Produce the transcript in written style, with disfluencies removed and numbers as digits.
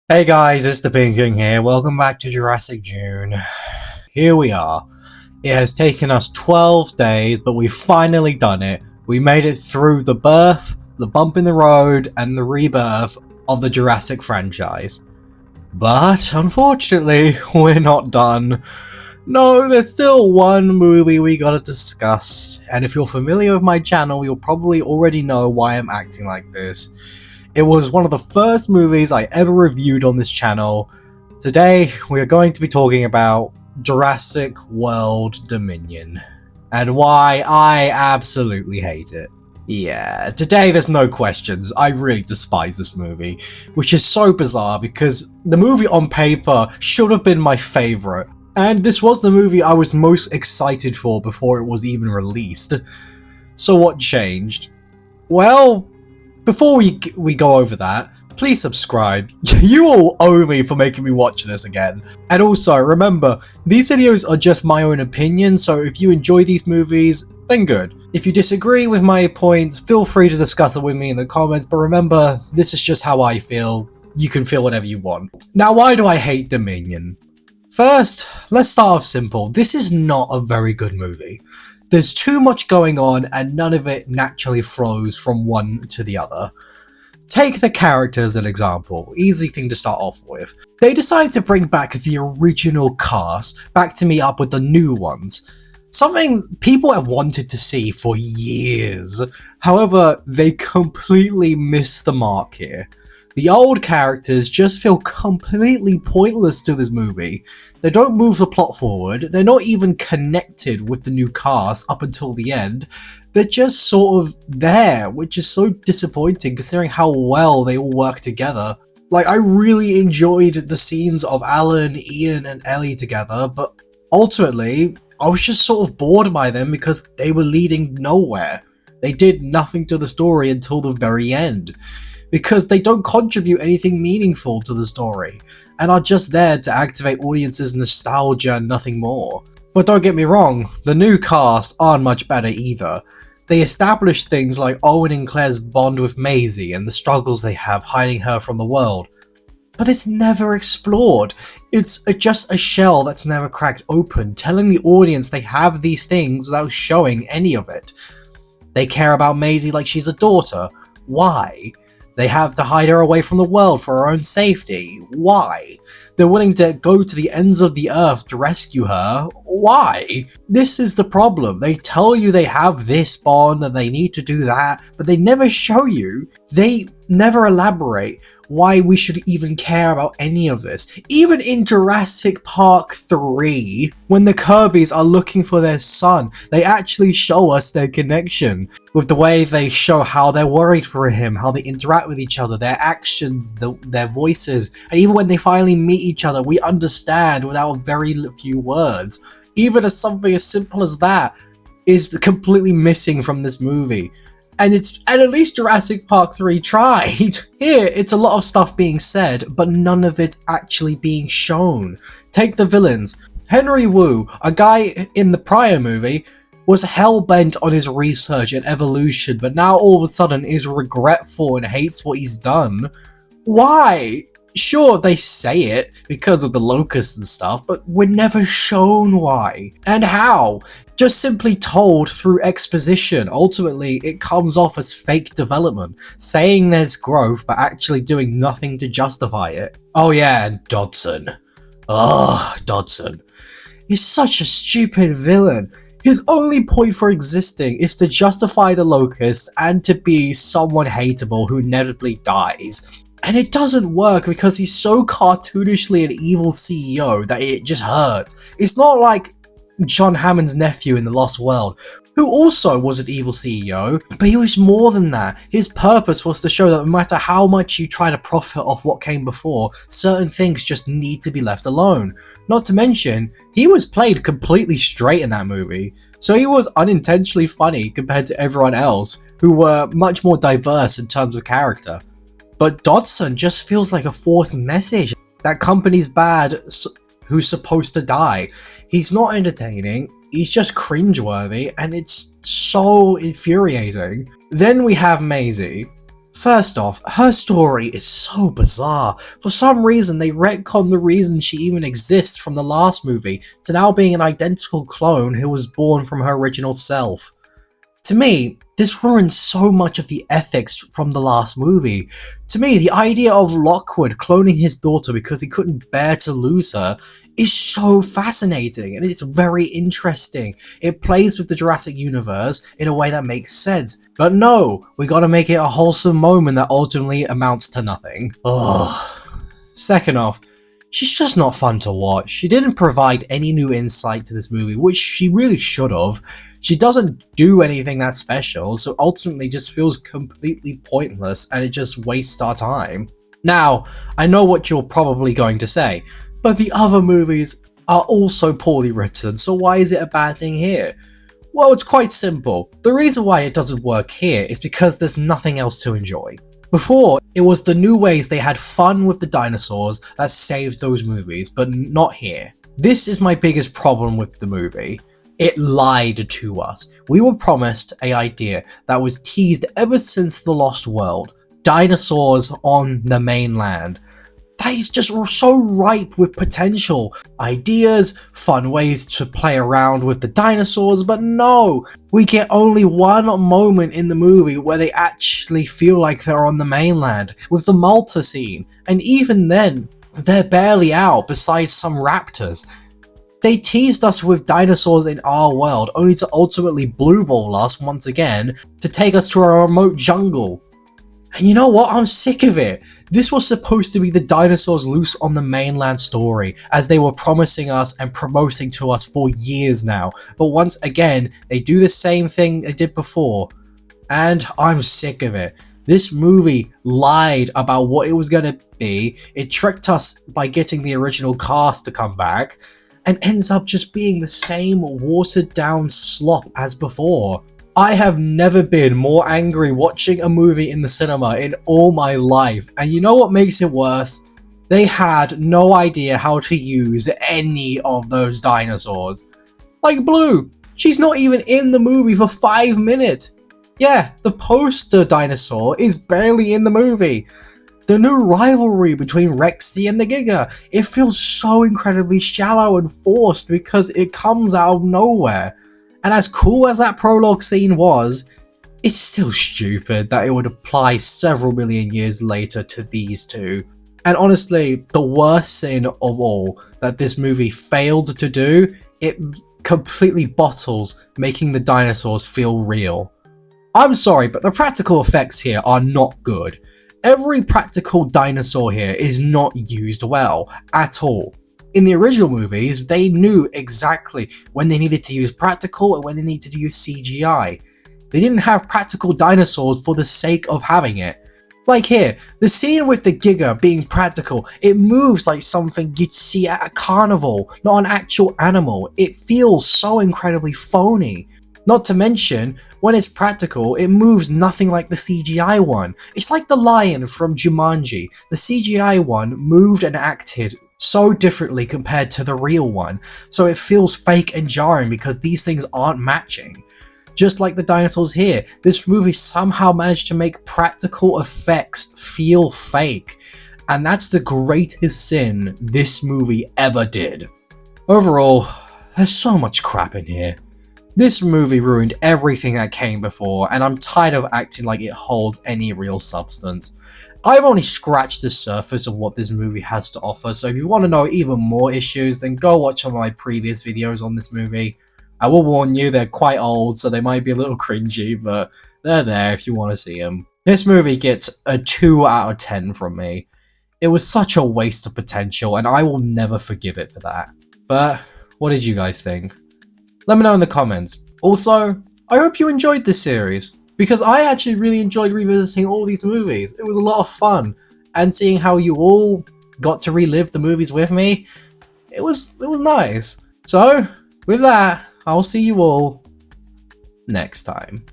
Hey guys, it's the Pink King here. Welcome back to Jurassic June. Here we are. It has taken us 12 days, but we've finally done it. We made it through the birth, the bump in the road, and the rebirth of the Jurassic franchise. But, unfortunately, we're not done. No, there's still one movie we gotta discuss, and if you're familiar with my channel, you'll probably already know why I'm acting like this. It was one of the first movies I ever reviewed on this channel. Today, we are going to be talking about Jurassic World Dominion, and why I absolutely hate it. Yeah, today there's no questions, I really despise this movie, which is so bizarre because the movie on paper should have been my favourite, and this was the movie I was most excited for before it was even released. So what changed? Well, before we go over that, please subscribe. You all owe me for making me watch this again. And also, remember, these videos are just my own opinion, so if you enjoy these movies, then good. If you disagree with my points, feel free to discuss it with me in the comments, but remember, this is just how I feel. You can feel whatever you want. Now, why do I hate Dominion? First, let's start off simple. This is not a very good movie. There's too much going on and none of it naturally flows from one to the other. Take the characters as an example, easy thing to start off with. They decided to bring back the original cast back to meet up with the new ones. Something people have wanted to see for years. However, they completely missed the mark here. The old characters just feel completely pointless to this movie. They don't move the plot forward, they're not even connected with the new cast up until the end. They're just sort of there, which is so disappointing considering how well they all work together. Like, I really enjoyed the scenes of Alan, Ian, and Ellie together, but ultimately, I was just sort of bored by them because they were leading nowhere. They did nothing to the story until the very end, because they don't contribute anything meaningful to the story, and are just there to activate audiences' nostalgia and nothing more. But don't get me wrong, the new cast aren't much better either. They establish things like Owen and Claire's bond with Maisie and the struggles they have hiding her from the world. But it's never explored. It's just a shell that's never cracked open, telling the audience they have these things without showing any of it. They care about Maisie like she's a daughter. Why? They have to hide her away from the world for her own safety. Why? They're willing to go to the ends of the earth to rescue her. Why? This is the problem. They tell you they have this bond and they need to do that, but they never show you. They never elaborate why we should even care about any of this. Even in Jurassic Park 3, when the Kirbys are looking for their son, they actually show us their connection with the way they show how they're worried for him, how they interact with each other, their actions, their voices, and even when they finally meet each other, we understand without very few words. Even as something as simple as that is completely missing from this movie. And at least Jurassic Park 3 tried. Here, it's a lot of stuff being said, but none of it's actually being shown. Take the villains. Henry Wu, a guy in the prior movie, was hell-bent on his research and evolution, but now all of a sudden is regretful and hates what he's done. Why? Sure, they say it because of the locusts and stuff, but we're never shown why. And how? Just simply told through exposition. Ultimately, it comes off as fake development, saying there's growth but actually doing nothing to justify it. Oh yeah, and Dodson. Ugh, Dodson. He's such a stupid villain. His only point for existing is to justify the locusts and to be someone hateable who inevitably dies. And it doesn't work because he's so cartoonishly an evil CEO that it just hurts. It's not like John Hammond's nephew in The Lost World, who also was an evil CEO, but he was more than that. His purpose was to show that no matter how much you try to profit off what came before, certain things just need to be left alone. Not to mention, he was played completely straight in that movie, so he was unintentionally funny compared to everyone else, who were much more diverse in terms of character. But Dodson just feels like a forced message. That company's bad, who's supposed to die. He's not entertaining, he's just cringeworthy, and it's so infuriating. Then we have Maisie. First off, her story is so bizarre. For some reason, they retconned the reason she even exists from the last movie to now being an identical clone who was born from her original self. To me, this ruins so much of the ethics from the last movie. To me, the idea of Lockwood cloning his daughter because he couldn't bear to lose her is so fascinating and it's very interesting. It plays with the Jurassic universe in a way that makes sense. But no, we gotta make it a wholesome moment that ultimately amounts to nothing. Ugh. Second off, she's just not fun to watch. She didn't provide any new insight to this movie, which she really should have. She doesn't do anything that special, so ultimately just feels completely pointless and it just wastes our time. Now, I know what you're probably going to say, but the other movies are also poorly written, so why is it a bad thing here? Well, it's quite simple. The reason why it doesn't work here is because there's nothing else to enjoy. Before, it was the new ways they had fun with the dinosaurs that saved those movies, but not here. This is my biggest problem with the movie. It lied to us. We were promised an idea that was teased ever since The Lost World. Dinosaurs on the mainland. That is just so ripe with potential. Ideas, fun ways to play around with the dinosaurs, but no! We get only one moment in the movie where they actually feel like they're on the mainland, with the Malta scene, and even then, they're barely out besides some raptors. They teased us with dinosaurs in our world, only to ultimately blue ball us once again to take us to a remote jungle. And you know what? I'm sick of it. This was supposed to be the dinosaurs loose on the mainland story, as they were promising us and promoting to us for years now. But once again, they do the same thing they did before. And I'm sick of it. This movie lied about what it was going to be. It tricked us by getting the original cast to come back. And ends up just being the same watered down slop as before. I have never been more angry watching a movie in the cinema in all my life, and you know what makes it worse? They had no idea how to use any of those dinosaurs. Like Blue, she's not even in the movie for 5 minutes. Yeah, the poster dinosaur is barely in the movie. The new rivalry between Rexy and the Giga, it feels so incredibly shallow and forced because it comes out of nowhere. And as cool as that prologue scene was, it's still stupid that it would apply several million years later to these two. And honestly, the worst sin of all that this movie failed to do, it completely bottles making the dinosaurs feel real. I'm sorry, but the practical effects here are not good. Every practical dinosaur here is not used well at all. In the original movies, they knew exactly when they needed to use practical and when they needed to use CGI. They didn't have practical dinosaurs for the sake of having it. Like here, the scene with the Giga being practical, it moves like something you'd see at a carnival, not an actual animal. It feels so incredibly phony. Not to mention, when it's practical, it moves nothing like the CGI one. It's like the lion from Jumanji. The CGI one moved and acted so differently compared to the real one, so it feels fake and jarring because these things aren't matching. Just like the dinosaurs here, this movie somehow managed to make practical effects feel fake, and that's the greatest sin this movie ever did. Overall, there's so much crap in here. This movie ruined everything that came before, and I'm tired of acting like it holds any real substance. I've only scratched the surface of what this movie has to offer, so if you want to know even more issues, then go watch some of my previous videos on this movie. I will warn you, they're quite old, so they might be a little cringy, but they're there if you want to see them. This movie gets a 2 out of 10 from me. It was such a waste of potential, and I will never forgive it for that. But, what did you guys think? Let me know in the comments. Also, I hope you enjoyed this series, because I actually really enjoyed revisiting all these movies. It was a lot of fun, and seeing how you all got to relive the movies with me, it was nice. So, with that, I'll see you all next time.